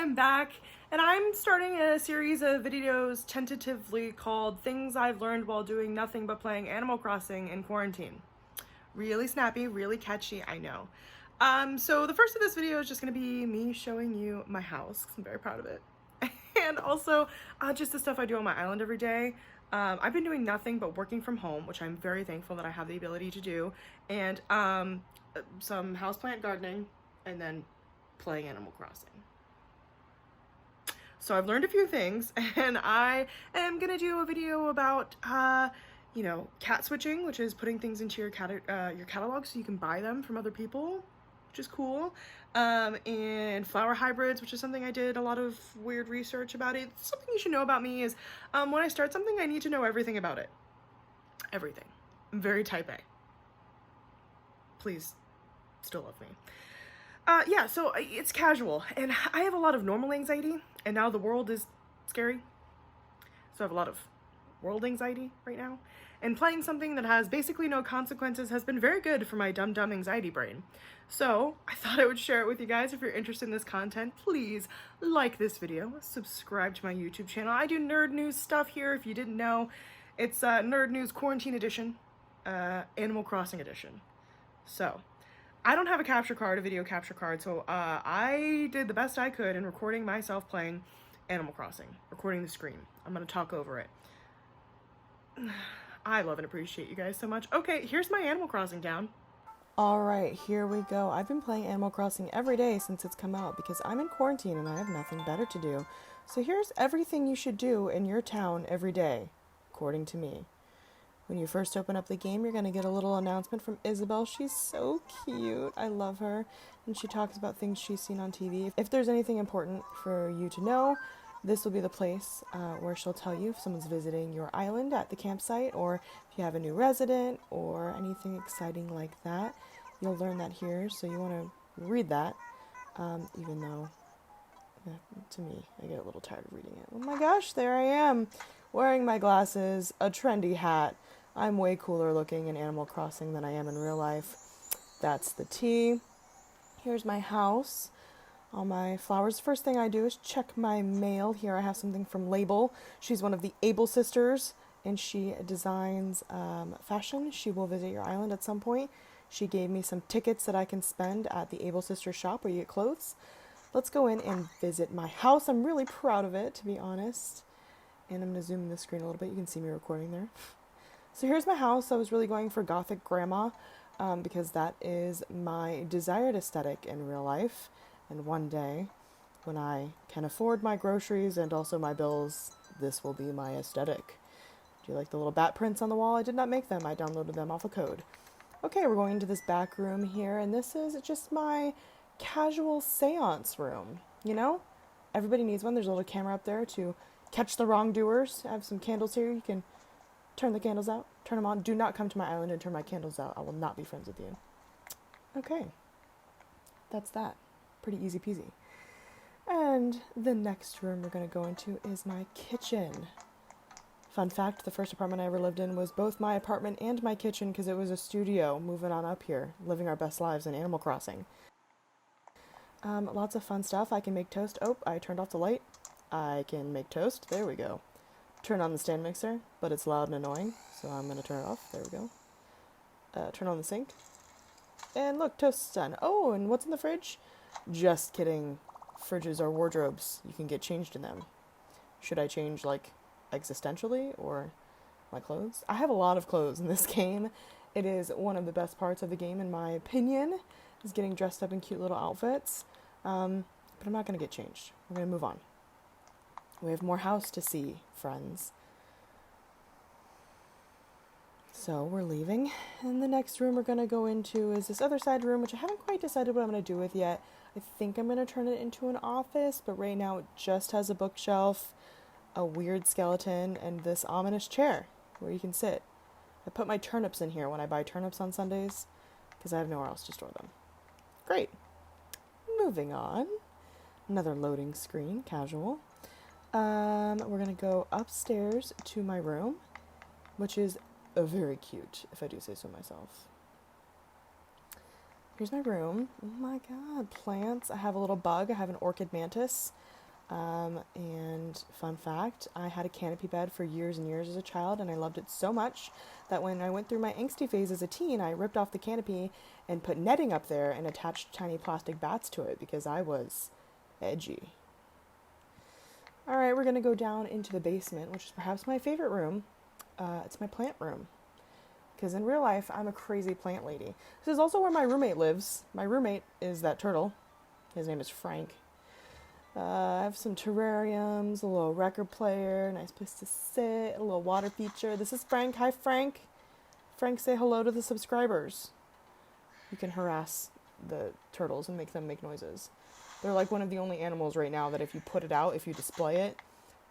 am back, and I'm starting a series of videos tentatively called Things I've Learned While Doing Nothing But Playing Animal Crossing in Quarantine. Really snappy, really catchy, I know. So the first of this video is just going to be me showing you my house, 'cause I'm very proud of it. And also just the stuff I do on my island every day. I've been doing nothing but working from home, which I'm very thankful that I have the ability to do, and some houseplant gardening, and then playing Animal Crossing. So I've learned a few things, and I am gonna do a video about you know, cat switching, which is putting things into your catalog so you can buy them from other people, which is cool. And flower hybrids, which is something I did a lot of weird research about. It something you should know about me is when I start something, I need to know everything about it. Everything. I'm very type A. Please still love me. Yeah, so it's casual, and I have a lot of normal anxiety, and now the world is scary. So I have a lot of world anxiety right now. And playing something that has basically no consequences has been very good for my dumb anxiety brain. So I thought I would share it with you guys. If you're interested in this content, please like this video, subscribe to my YouTube channel. I do nerd news stuff here, if you didn't know. It's Nerd News Quarantine Edition, Animal Crossing Edition. So I don't have a capture card, a video capture card, so I did the best I could in recording myself playing Animal Crossing, recording the screen. I'm gonna talk over it. I love and appreciate you guys so much. Okay, here's my Animal Crossing down. Alright, here we go. I've been playing Animal Crossing every day since it's come out because I'm in quarantine and I have nothing better to do. So here's everything you should do in your town every day, according to me. When you first open up the game, you're going to get a little announcement from Isabel. She's so cute. I love her. And she talks about things she's seen on TV. If there's anything important for you to know, this will be the place where she'll tell you if someone's visiting your island at the campsite, or if you have a new resident, or anything exciting like that. You'll learn that here, so you want to read that, even though, to me, I get a little tired of reading it. Oh my gosh, there I am, wearing my glasses, a trendy hat. I'm way cooler looking in Animal Crossing than I am in real life. That's the tea. Here's my house. All my flowers. First thing I do is check my mail. Here I have something from Label. She's one of the Able sisters, and she designs fashion. She will visit your island at some point. She gave me some tickets that I can spend at the Able Sisters shop where you get clothes. Let's go in and visit my house. I'm really proud of it, to be honest. And I'm going to zoom in the screen a little bit. You can see me recording there. So here's my house. I was really going for Gothic Grandma because that is my desired aesthetic in real life. And one day, when I can afford my groceries and also my bills, this will be my aesthetic. Do you like the little bat prints on the wall? I did not make them. I downloaded them off a code. Okay, we're going into this back room here, and this is just my casual seance room. You know, everybody needs one. There's a little camera up there to catch the wrongdoers. I have some candles here. You can turn the candles out, turn them on. Do not come to my island and turn my candles out. I will not be friends with you. Okay, that's that. Pretty easy peasy. And the next room we're going to go into is my kitchen. Fun fact, the first apartment I ever lived in was both my apartment and my kitchen because it was a studio. Moving on up here, living our best lives in Animal Crossing. Lots of fun stuff. I can make toast. Oh, I turned off the light. I can make toast. There we go. Turn on the stand mixer, but it's loud and annoying, so I'm going to turn it off. There we go. Turn on the sink. And look, toast's done. Oh, and what's in the fridge? Just kidding. Fridges are wardrobes. You can get changed in them. Should I change, like, existentially or my clothes? I have a lot of clothes in this game. It is one of the best parts of the game, in my opinion, is getting dressed up in cute little outfits. But I'm not going to get changed. We're going to move on. We have more house to see, friends. So we're leaving, and the next room we're going to go into is this other side room, which I haven't quite decided what I'm going to do with yet. I think I'm going to turn it into an office, but right now it just has a bookshelf, a weird skeleton, and this ominous chair where you can sit. I put my turnips in here when I buy turnips on Sundays, because I have nowhere else to store them. Great. Moving on. Another loading screen, casual. We're going to go upstairs to my room, which is very cute, if I do say so myself. here's my room. Oh my god, plants. I have a little bug. I have an orchid mantis. And fun fact, I had a canopy bed for years and years as a child, and I loved it so much that when I went through my angsty phase as a teen, I ripped off the canopy and put netting up there and attached tiny plastic bats to it because I was edgy. Alright, we're going to go down into the basement, which is perhaps my favorite room. It's my plant room. Because in real life, I'm a crazy plant lady. This is also where my roommate lives. My roommate is that turtle. His name is Frank. I have some terrariums, a little record player, nice place to sit, a little water feature. This is Frank. Hi, Frank. Frank, say hello to the subscribers. You can harass the turtles and make them make noises. They're like one of the only animals right now that if you put it out, if you display it,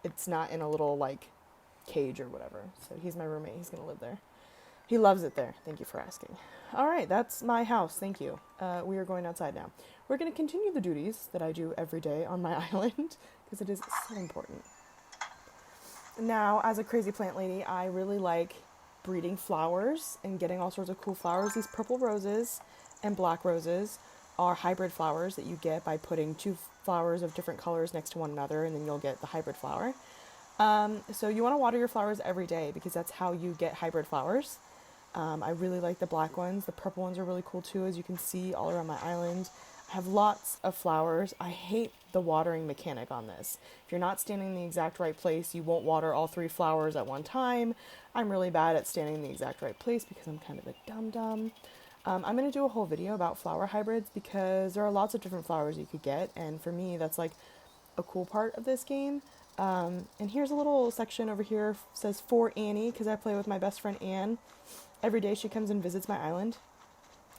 it's not in a little, like, cage or whatever. So he's my roommate. He's going to live there. He loves it there. Thank you for asking. All right, that's my house. Thank you. We are going outside now. We're going to continue the duties that I do every day on my island because it is so important. Now, as a crazy plant lady, I really like breeding flowers and getting all sorts of cool flowers. These purple roses and black roses are hybrid flowers that you get by putting two flowers of different colors next to one another, and then you'll get the hybrid flower. So you want to water your flowers every day because that's how you get hybrid flowers. I really like the black ones. The purple ones are really cool too, as you can see all around my island. I have lots of flowers. I hate the watering mechanic on this. If you're not standing in the exact right place, you won't water all 3 flowers at one time. I'm really bad at standing in the exact right place because I'm kind of a dum-dum. I'm going to do a whole video about flower hybrids because there are lots of different flowers you could get, and for me, that's like a cool part of this game. And here's a little section over here, says for Annie, because I play with my best friend Anne. Every day she comes and visits my island,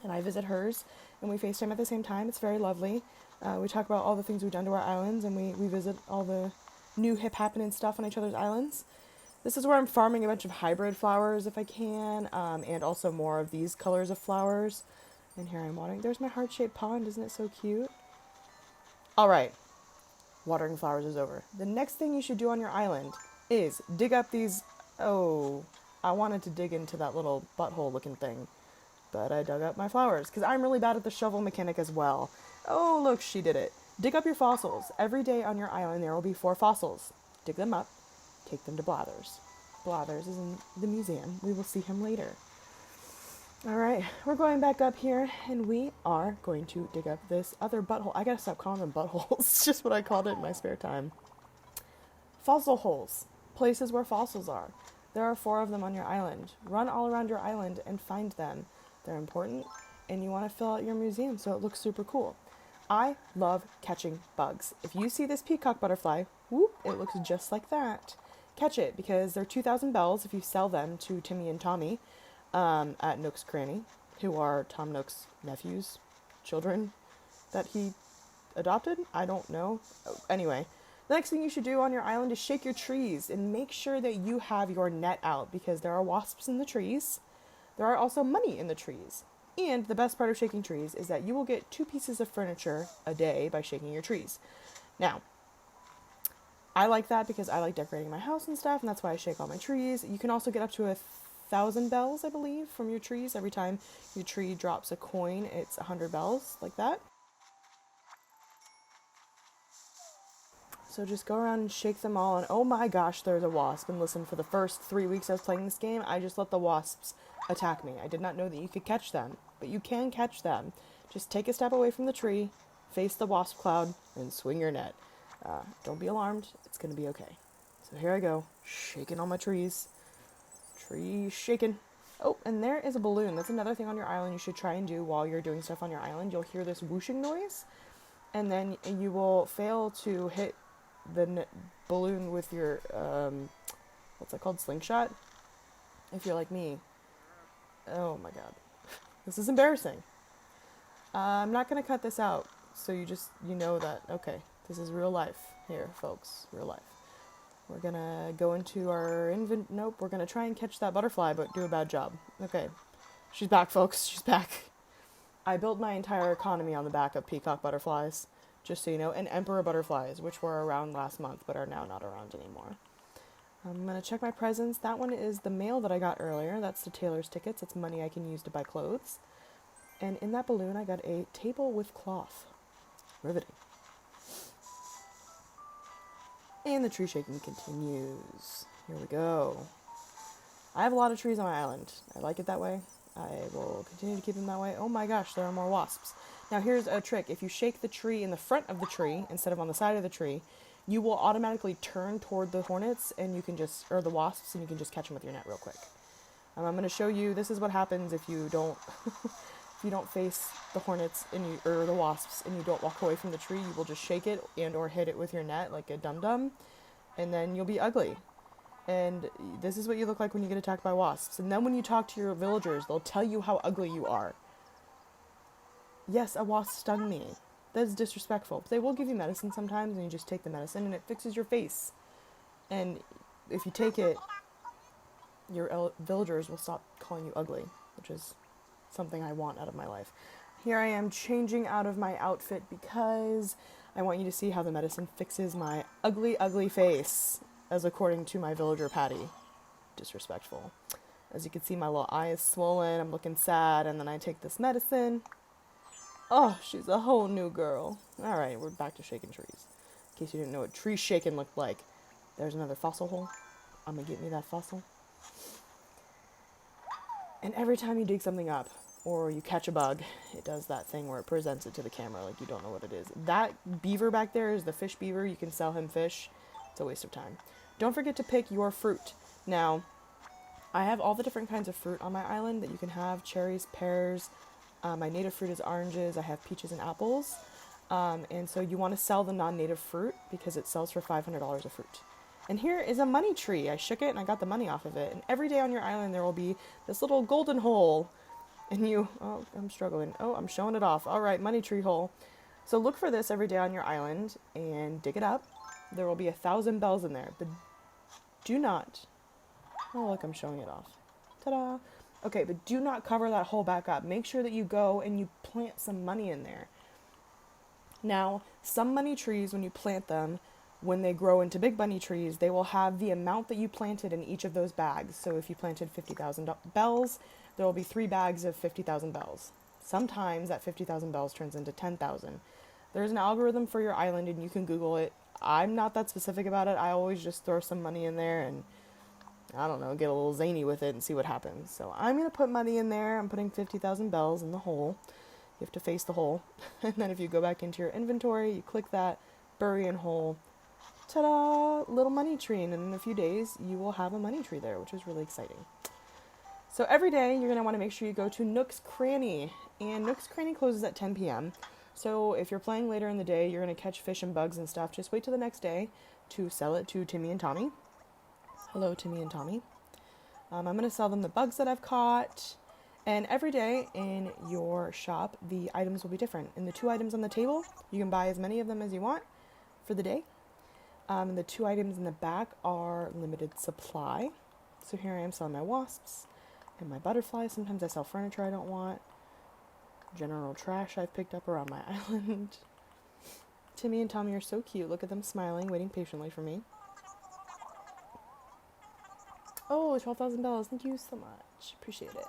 and I visit hers, and we FaceTime at the same time. It's very lovely. We talk about all the things we've done to our islands, and we visit all the new hip happening stuff on each other's islands. This is where I'm farming a bunch of hybrid flowers if I can, and also more of these colors of flowers. And here I'm watering. There's my heart-shaped pond. Isn't it so cute? All right. Watering flowers is over. The next thing you should do on your island is dig up these... Oh, I wanted to dig into that little butthole looking thing, but I dug up my flowers because I'm really bad at the shovel mechanic as well. Oh, look, she did it. Dig up your fossils. Every day on your island there will be 4 fossils. Dig them up. Take them to Blathers. Blathers is in the museum. We will see him later. All right, we're going back up here, and we are going to dig up this other butthole. I gotta stop calling them buttholes. It's just what I called it in my spare time. Fossil holes. Places where fossils are. There are 4 of them on your island. Run all around your island and find them. They're important, and you want to fill out your museum so it looks super cool. I love catching bugs. If you see this peacock butterfly, whoop, it looks just like that. Catch it, because they're 2,000 bells if you sell them to Timmy and Tommy at Nook's Cranny, who are Tom Nook's nephews, children that he adopted? I don't know. Anyway, the next thing you should do on your island is shake your trees and make sure that you have your net out because there are wasps in the trees. There are also money in the trees. And the best part of shaking trees is that you will get 2 pieces of furniture a day by shaking your trees. Now, I like that because I like decorating my house and stuff, and that's why I shake all my trees. You can also get up to 1,000 bells, I believe, from your trees. Every time your tree drops a coin, it's 100 bells, like that. So just go around and shake them all, and oh my gosh, there's a wasp. And listen, for the first 3 weeks I was playing this game, I just let the wasps attack me. I did not know that you could catch them, but you can catch them. Just take a step away from the tree, face the wasp cloud, and swing your net. Don't be alarmed. It's going to be okay. So here I go, shaking all my trees. Trees shaking. Oh, and there is a balloon. That's another thing on your island you should try and do while you're doing stuff on your island. You'll hear this whooshing noise, and then you will fail to hit the balloon with your, what's that called? Slingshot? If you're like me. Oh my god. This is embarrassing. I'm not going to cut this out, so you know that, okay, this is real life here, folks. Real life. We're going to go into our nope, we're going to try and catch that butterfly, but do a bad job. Okay. She's back, folks. She's back. I built my entire economy on the back of peacock butterflies, just so you know, and emperor butterflies, which were around last month, but are now not around anymore. I'm going to check my presents. That one is the mail that I got earlier. That's the Taylor's tickets. It's money I can use to buy clothes. And in that balloon, I got a table with cloth. Riveting. And the tree shaking continues. Here we go. I have a lot of trees on my island. I like it that way. I will continue to keep them that way. Oh my gosh, there are more wasps. Now here's a trick. If you shake the tree in the front of the tree instead of on the side of the tree, you will automatically turn toward the hornets and you can just, or the wasps, and you can just catch them with your net real quick. I'm going to show you, this is what happens if you don't, if you don't face the hornets or the wasps and you don't walk away from the tree. You will just shake it and or hit it with your net like a dum-dum, and then you'll be ugly. And this is what you look like when you get attacked by wasps. And then when you talk to your villagers, they'll tell you how ugly you are. Yes, a wasp stung me. That is disrespectful. But they will give you medicine sometimes, and you just take the medicine, and it fixes your face. And if you take it, your villagers will stop calling you ugly, which is something I want out of my life. Here I am changing out of my outfit because I want you to see how the medicine fixes my ugly, ugly face, as according to my villager Patty. Disrespectful. As you can see, my little eye is swollen, I'm looking sad, and then I take this medicine. Oh, she's a whole new girl. Alright, we're back to shaking trees. In case you didn't know what tree shaking looked like. There's another fossil hole. I'm gonna get me that fossil. And every time you dig something up, or you catch a bug, it does that thing where it presents it to the camera like you don't know what it is. That beaver back there is the fish beaver. You can sell him fish. It's a waste of time. Don't forget to pick your fruit. Now, I have all the different kinds of fruit on my island that you can have. Cherries, pears. My native fruit is oranges. I have peaches and apples. And so you want to sell the non-native fruit because it sells for $500 a fruit. And here is a money tree. I shook it and I got the money off of it. And every day on your island there will be this little golden hole. And oh, I'm struggling. Oh, I'm showing it off. All right, money tree hole. So look for this every day on your island and dig it up. There will be 1,000 bells in there. But do not. Oh, look, I'm showing it off. Ta-da. Okay, but do not cover that hole back up. Make sure that you go and you plant some money in there. Now, some money trees, when you plant them, when they grow into big bunny trees, they will have the amount that you planted in each of those bags. So if you planted 50,000 bells, there will be 3 bags of 50,000 bells. Sometimes that 50,000 bells turns into 10,000. There's an algorithm for your island and you can Google it. I'm not that specific about it. I always just throw some money in there and, I don't know, get a little zany with it and see what happens. So I'm going to put money in there. I'm putting 50,000 bells in the hole. You have to face the hole. And then if you go back into your inventory, you click that, bury in hole. Ta-da! Little money tree. And in a few days, you will have a money tree there, which is really exciting. So every day, you're going to want to make sure you go to Nook's Cranny. And Nook's Cranny closes at 10 p.m. So if you're playing later in the day, you're going to catch fish and bugs and stuff. Just wait till the next day to sell it to Timmy and Tommy. Hello, Timmy and Tommy. I'm going to sell them the bugs that I've caught. And every day in your shop, the items will be different. And the 2 items on the table, you can buy as many of them as you want for the day. And the 2 items in the back are limited supply. So here I am selling my wasps and my butterflies. Sometimes I sell furniture I don't want. General trash I've picked up around my island. Timmy and Tommy are so cute. Look at them smiling, waiting patiently for me. Oh, $12,000. Thank you so much. Appreciate it.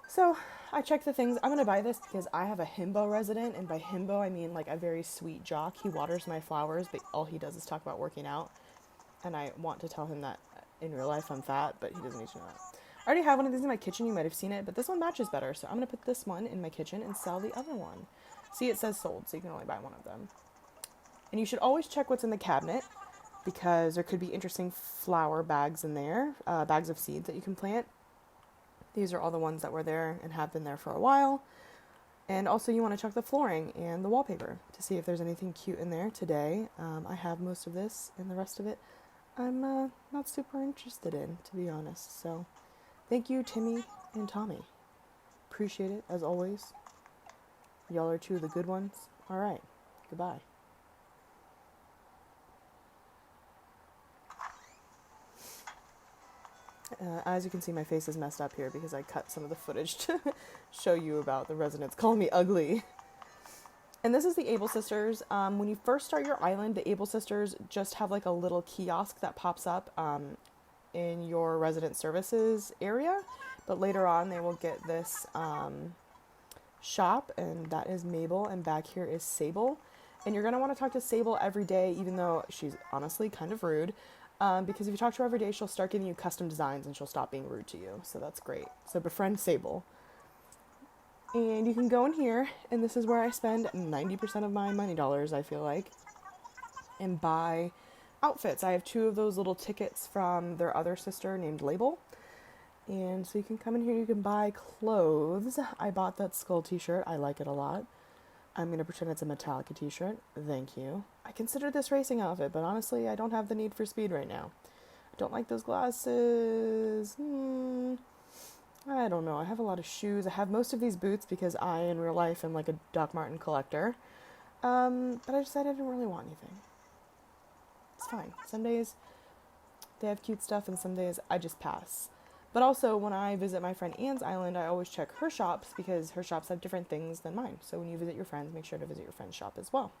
So I checked the things. I'm going to buy this because I have a himbo resident. And by himbo, I mean like a very sweet jock. He waters my flowers, but all he does is talk about working out. And I want to tell him that in real life I'm fat, but he doesn't need to know that. I already have one of these in my kitchen. You might have seen it, but this one matches better. So I'm going to put this one in my kitchen and sell the other one. See, it says sold, so you can only buy one of them. And you should always check what's in the cabinet because there could be interesting flower bags in there, bags of seeds that you can plant. These are all the ones that were there and have been there for a while. And also you want to check the flooring and the wallpaper to see if there's anything cute in there. Today, I have most of this and the rest of it I'm not super interested in, to be honest. So thank you, Timmy and Tommy. Appreciate it, as always. Y'all are 2 of the good ones. All right, goodbye. As you can see, my face is messed up here because I cut some of the footage to show you about the residents calling me ugly. And this is the Able Sisters. When you first start your island, the Able Sisters just have like a little kiosk that pops up in your resident services area. But later on, they will get this shop, and that is Mabel, and back here is Sable. And you're going to want to talk to Sable every day, even though she's honestly kind of rude. Because if you talk to her every day, she'll start giving you custom designs and she'll stop being rude to you. So that's great. So befriend Sable. And you can go in here, and this is where I spend 90% of my money dollars, I feel like, and buy outfits. I have 2 of those little tickets from their other sister named Label. And so you can come in here, you can buy clothes. I bought that skull t-shirt. I like it a lot. I'm going to pretend it's a Metallica t-shirt. Thank you. I considered this racing outfit, but honestly, I don't have the need for speed right now. I don't like those glasses. I don't know. I have a lot of shoes. I have most of these boots because I, in real life, am like a Doc Marten collector. But I decided I didn't really want anything. It's fine. Some days they have cute stuff, and some days I just pass. But also, when I visit my friend Anne's island, I always check her shops because her shops have different things than mine. So when you visit your friends, make sure to visit your friend's shop as well.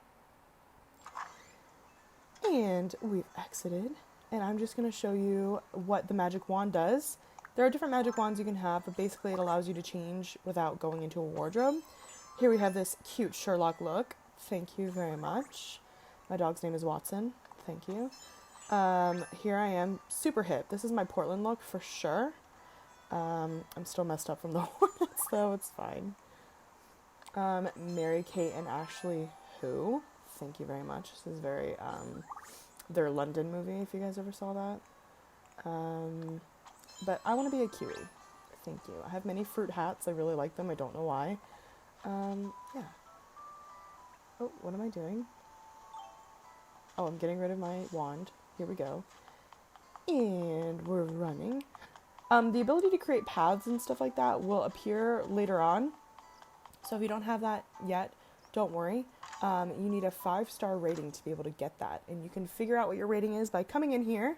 And we've exited, and I'm just going to show you what the magic wand does. There are different magic wands you can have, but basically it allows you to change without going into a wardrobe. Here we have this cute Sherlock look. Thank you very much. My dog's name is Watson. Thank you. Here I am, super hip. This is my Portland look for sure. I'm still messed up from the Hornets, though. It's fine. Mary Kate and Ashley Who. Thank you very much. This is very, their London movie, if you guys ever saw that. But I want to be a cutie. Thank you. I have many fruit hats. I really like them. I don't know why. Yeah. Oh, what am I doing? Oh, I'm getting rid of my wand. Here we go. And we're running. The ability to create paths and stuff like that will appear later on. So if you don't have that yet, don't worry. You need a 5-star rating to be able to get that. And you can figure out what your rating is by coming in here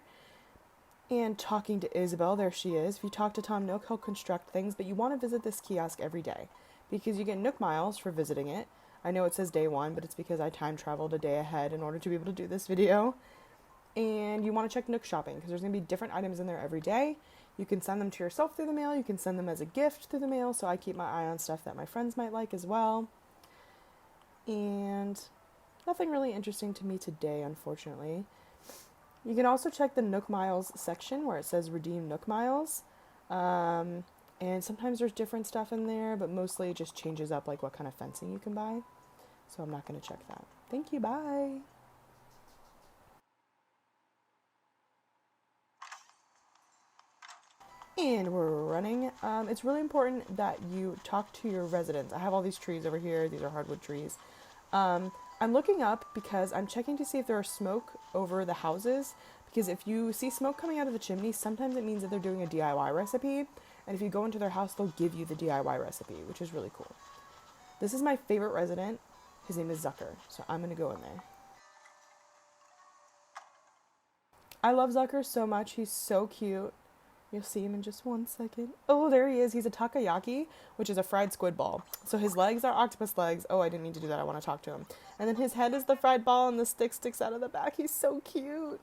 and talking to Isabel. There she is. If you talk to Tom Nook, he'll construct things. But you want to visit this kiosk every day because you get Nook miles for visiting it. I know it says day 1, but it's because I time traveled a day ahead in order to be able to do this video. And you want to check Nook Shopping because there's going to be different items in there every day. You can send them to yourself through the mail. You can send them as a gift through the mail. So I keep my eye on stuff that my friends might like as well. And nothing really interesting to me today, unfortunately. You can also check the Nook Miles section where it says redeem Nook Miles. And sometimes there's different stuff in there, but mostly it just changes up like what kind of fencing you can buy. So I'm not going to check that. Thank you. Bye. And we're running. It's really important that you talk to your residents. I have all these trees over here. These are hardwood trees. I'm looking up because I'm checking to see if there are smoke over the houses. Because if you see smoke coming out of the chimney, sometimes it means that they're doing a DIY recipe. And if you go into their house, they'll give you the DIY recipe, which is really cool. This is my favorite resident. His name is Zucker. So I'm going to go in there. I love Zucker so much. He's so cute. You'll see him in just 1 second. Oh, there he is. He's a takoyaki, which is a fried squid ball. So his legs are octopus legs. Oh, I didn't mean to do that. I want to talk to him. And then his head is the fried ball, and the stick sticks out of the back. He's so cute.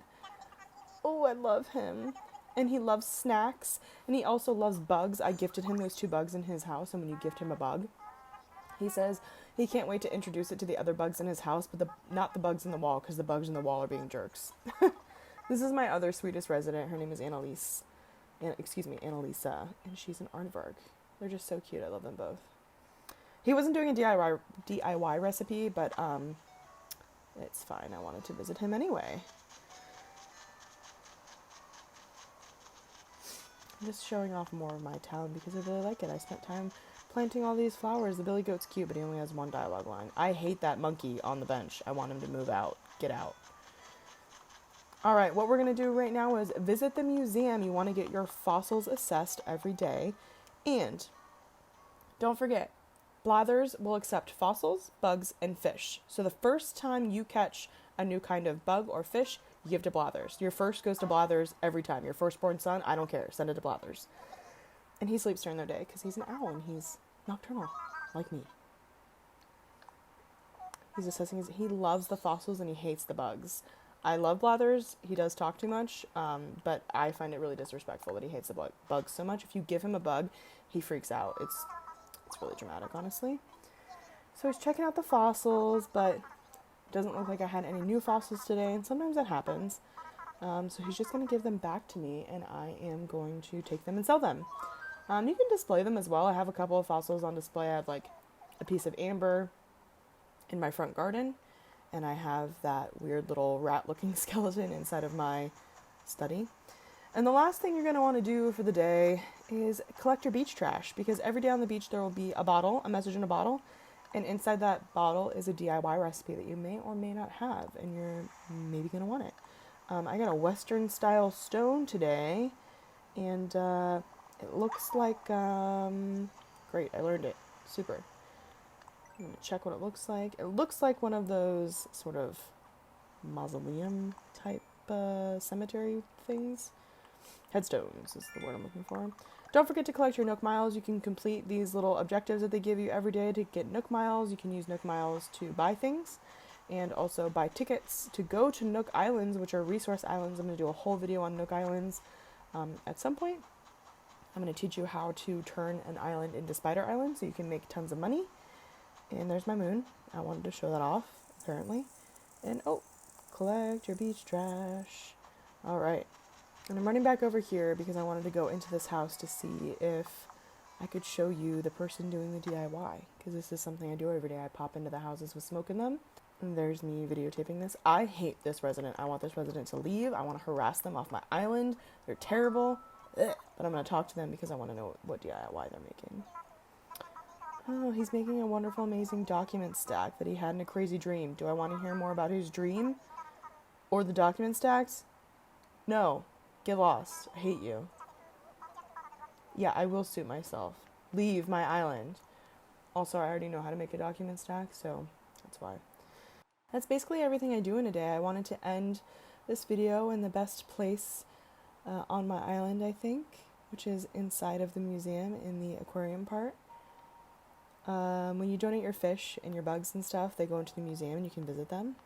Oh, I love him. And he loves snacks. And he also loves bugs. I gifted him those 2 bugs in his house. And when you gift him a bug, he says he can't wait to introduce it to the other bugs in his house, but not the bugs in the wall, because the bugs in the wall are being jerks. This is my other sweetest resident. Her name is Annalisa, and she's an aardvark. They're just so cute. I love them both. He wasn't doing a DIY recipe, but it's fine. I wanted to visit him anyway. I'm just showing off more of my town because I really like it. I spent time planting all these flowers. The billy goat's cute, but he only has 1 dialogue line. I hate that monkey on the bench. I want him to move out. Get out. Alright, what we're going to do right now is visit the museum. You want to get your fossils assessed every day. And don't forget, Blathers will accept fossils, bugs, and fish. So the first time you catch a new kind of bug or fish, you give to Blathers. Your first goes to Blathers every time. Your firstborn son, I don't care. Send it to Blathers. And he sleeps during the day because he's an owl and he's nocturnal, like me. He's assessing he loves the fossils and he hates the bugs. I love Blathers. He does talk too much, but I find it really disrespectful that he hates the bugs so much. If you give him a bug, he freaks out. It's really dramatic, honestly. So he's checking out the fossils, but it doesn't look like I had any new fossils today, and sometimes that happens. So he's just going to give them back to me, and I am going to take them and sell them. You can display them as well. I have a couple of fossils on display. I have like a piece of amber in my front garden, and I have that weird little rat-looking skeleton inside of my study. And the last thing you're going to want to do for the day is collect your beach trash, because every day on the beach there will be a message in a bottle, and inside that bottle is a DIY recipe that you may or may not have, and you're maybe going to want it. I got a Western style stone today, and it looks like, great, I learned it. Super. I'm going to check what it looks like. It looks like one of those sort of mausoleum type cemetery things. Headstones is the word I'm looking for. Don't forget to collect your Nook Miles. You can complete these little objectives that they give you every day to get Nook Miles. You can use Nook Miles to buy things and also buy tickets to go to Nook Islands, which are resource islands. I'm going to do a whole video on Nook Islands at some point. I'm going to teach you how to turn an island into Spider Island so you can make tons of money. And there's my moon. I wanted to show that off, apparently. And, oh, collect your beach trash. Alright. And I'm running back over here because I wanted to go into this house to see if I could show you the person doing the DIY. Because this is something I do every day. I pop into the houses with smoke in them. And there's me videotaping this. I hate this resident. I want this resident to leave. I want to harass them off my island. They're terrible. Ugh. But I'm going to talk to them because I want to know what DIY they're making. Oh, he's making a wonderful, amazing document stack that he had in a crazy dream. Do I want to hear more about his dream? Or the document stacks? No. Get lost. I hate you. Yeah, I will suit myself. Leave my island. Also, I already know how to make a document stack, so that's why. That's basically everything I do in a day. I wanted to end this video in the best place on my island, I think, which is inside of the museum in the aquarium part. When you donate your fish and your bugs and stuff, they go into the museum and you can visit them.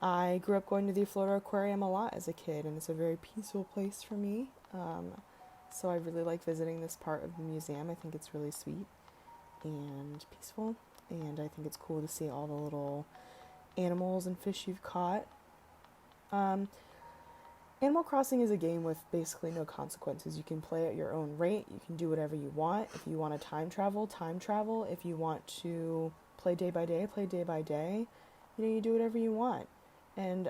I grew up going to the Florida Aquarium a lot as a kid, and it's a very peaceful place for me. So I really like visiting this part of the museum. I think it's really sweet and peaceful, and I think it's cool to see all the little animals and fish you've caught. Animal Crossing is a game with basically no consequences. You can play at your own rate. You can do whatever you want. If you want to time travel, time travel. If you want to play day by day, play day by day. You know, you do whatever you want. And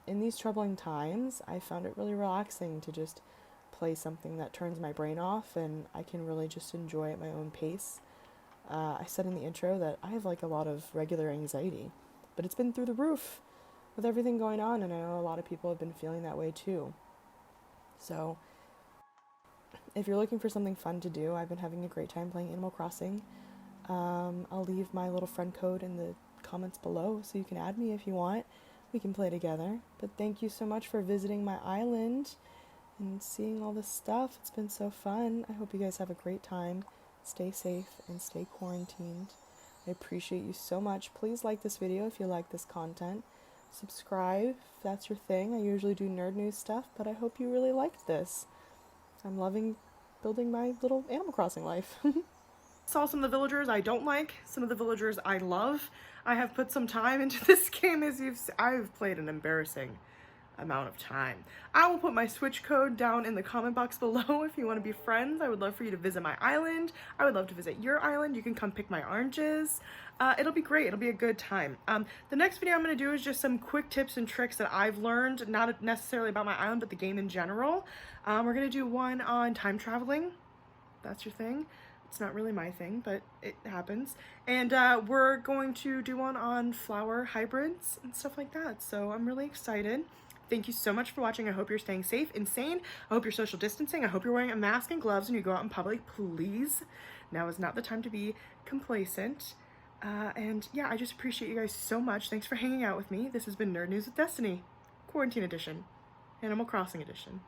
in these troubling times, I found it really relaxing to just play something that turns my brain off, and I can really just enjoy at my own pace. I said in the intro that I have like a lot of regular anxiety, but it's been through the roof with everything going on, and I know a lot of people have been feeling that way too. So if you're looking for something fun to do, I've been having a great time playing Animal Crossing. I'll leave my little friend code in the comments below so you can add me if you want. We can play together. But thank you so much for visiting my island and seeing all this stuff. It's been so fun. I hope you guys have a great time. Stay safe and stay quarantined. I appreciate you so much. Please like this video if you like this content. Subscribe if that's your thing. I usually do nerd news stuff, but I hope you really liked this. I'm loving building my little Animal Crossing life. Saw some of the villagers I don't like, some of the villagers I love. I have put some time into this game, as I've played an embarrassing amount of time. I will put my Switch code down in the comment box below if you want to be friends. I would love for you to visit my island. I would love to visit your island. You can come pick my oranges. It'll be great. It'll be a good time. The next video I'm going to do is just some quick tips and tricks that I've learned, not necessarily about my island, but the game in general. We're going to do one on time traveling. That's your thing. It's not really my thing, but it happens. And we're going to do one on flower hybrids and stuff like that. So I'm really excited. Thank you so much for watching. I hope you're staying safe and sane. I hope you're social distancing. I hope you're wearing a mask and gloves when you go out in public, please. Now is not the time to be complacent. And yeah, I just appreciate you guys so much. Thanks for hanging out with me. This has been Nerd News with Destiny, Quarantine Edition, Animal Crossing Edition.